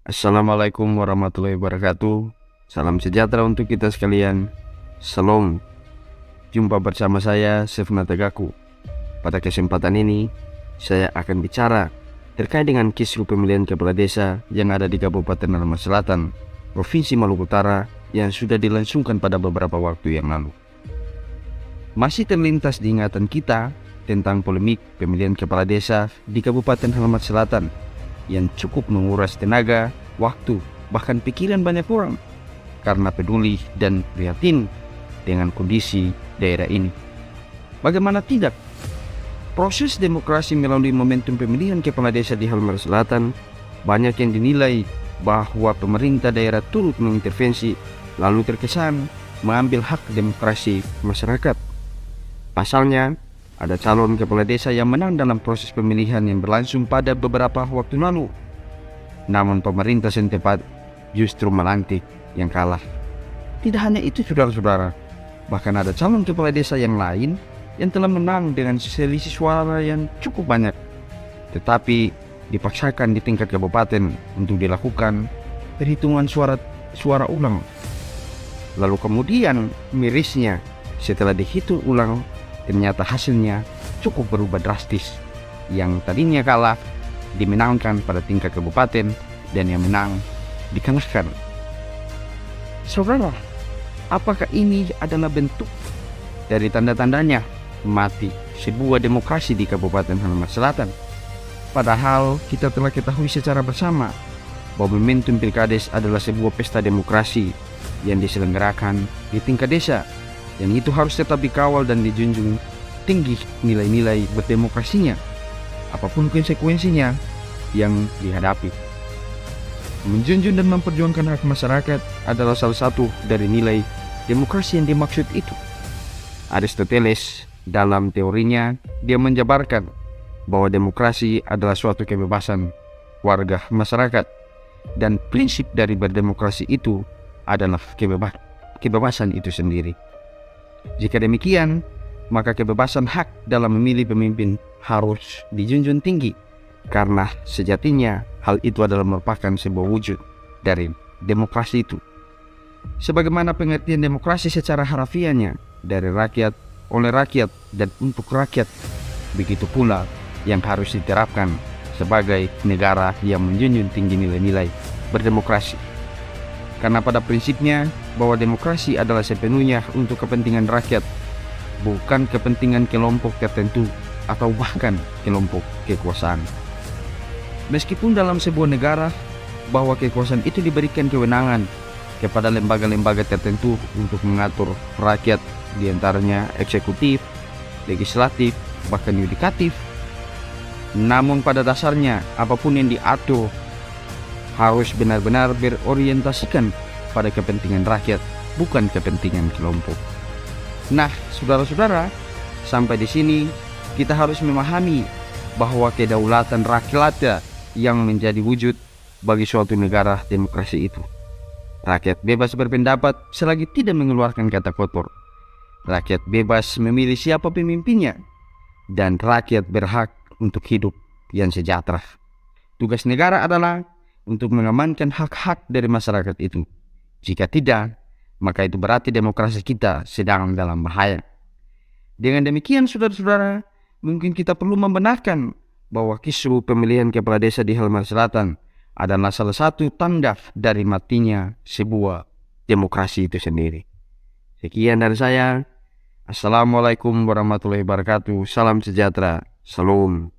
Assalamualaikum warahmatullahi wabarakatuh. Salam sejahtera untuk kita sekalian. Salam. Jumpa bersama saya, Chef Natagaku. Pada kesempatan ini, saya akan bicara terkait dengan kisru pemilihan kepala desa yang ada di Kabupaten Halmahera Selatan, Provinsi Maluku Utara yang sudah dilangsungkan pada beberapa waktu yang lalu. Masih terlintas di ingatan kita tentang polemik pemilihan kepala desa di Kabupaten Halmahera Selatan yang cukup menguras tenaga, waktu, bahkan pikiran banyak orang karena peduli dan prihatin dengan kondisi daerah ini. Bagaimana tidak? Proses demokrasi melalui momentum pemilihan kepala desa di Halmahera Selatan banyak yang dinilai bahwa pemerintah daerah turut mengintervensi lalu terkesan mengambil hak demokrasi masyarakat. Pasalnya, ada calon kepala desa yang menang dalam proses pemilihan yang berlangsung pada beberapa waktu lalu. Namun pemerintah setempat justru melantik yang kalah. Tidak hanya itu saudara-saudara, bahkan ada calon kepala desa yang lain yang telah menang dengan selisih suara yang cukup banyak, tetapi dipaksakan di tingkat kabupaten untuk dilakukan perhitungan suara ulang. Lalu kemudian mirisnya setelah dihitung ulang, ternyata hasilnya cukup berubah drastis. Yang tadinya kalah dimenangkan pada tingkat kabupaten dan yang menang dikalahkan. Saudara, apakah ini adalah bentuk dari tanda-tandanya mati sebuah demokrasi di Kabupaten Halmahera Selatan? Padahal kita telah ketahui secara bersama bahwa momentum Pilkades adalah sebuah pesta demokrasi yang diselenggarakan di tingkat desa, yang itu harus tetap dikawal dan dijunjung tinggi nilai-nilai berdemokrasinya, apapun konsekuensinya yang dihadapi. Menjunjung dan memperjuangkan hak masyarakat adalah salah satu dari nilai demokrasi yang dimaksud itu. Aristoteles dalam teorinya dia menjabarkan bahwa demokrasi adalah suatu kebebasan warga masyarakat, dan prinsip dari berdemokrasi itu adalah kebebasan itu sendiri. Jika demikian, maka kebebasan hak dalam memilih pemimpin harus dijunjung tinggi, karena sejatinya hal itu adalah merupakan sebuah wujud dari demokrasi itu. Sebagaimana pengertian demokrasi secara harafiahnya, dari rakyat, oleh rakyat, dan untuk rakyat, begitu pula yang harus diterapkan sebagai negara yang menjunjung tinggi nilai-nilai berdemokrasi. Karena pada prinsipnya bahwa demokrasi adalah sepenuhnya untuk kepentingan rakyat, bukan kepentingan kelompok tertentu atau bahkan kelompok kekuasaan. Meskipun dalam sebuah negara bahwa kekuasaan itu diberikan kewenangan kepada lembaga-lembaga tertentu untuk mengatur rakyat, diantaranya eksekutif, legislatif, bahkan yudikatif, namun pada dasarnya apapun yang diatur harus benar-benar berorientasikan pada kepentingan rakyat, bukan kepentingan kelompok. Nah, saudara-saudara, sampai di sini kita harus memahami bahwa kedaulatan rakyat yang menjadi wujud bagi suatu negara demokrasi itu. Rakyat bebas berpendapat selagi tidak mengeluarkan kata kotor. Rakyat bebas memilih siapa pemimpinnya, dan rakyat berhak untuk hidup yang sejahtera. Tugas negara adalah untuk mengamankan hak-hak dari masyarakat itu. Jika tidak, maka itu berarti demokrasi kita sedang dalam bahaya. Dengan demikian, saudara-saudara, mungkin kita perlu membenarkan bahwa kisru pemilihan kepala desa di Halmahera Selatan adalah salah satu tanda dari matinya sebuah demokrasi itu sendiri. Sekian dari saya. Assalamualaikum warahmatullahi wabarakatuh. Salam sejahtera. Salam.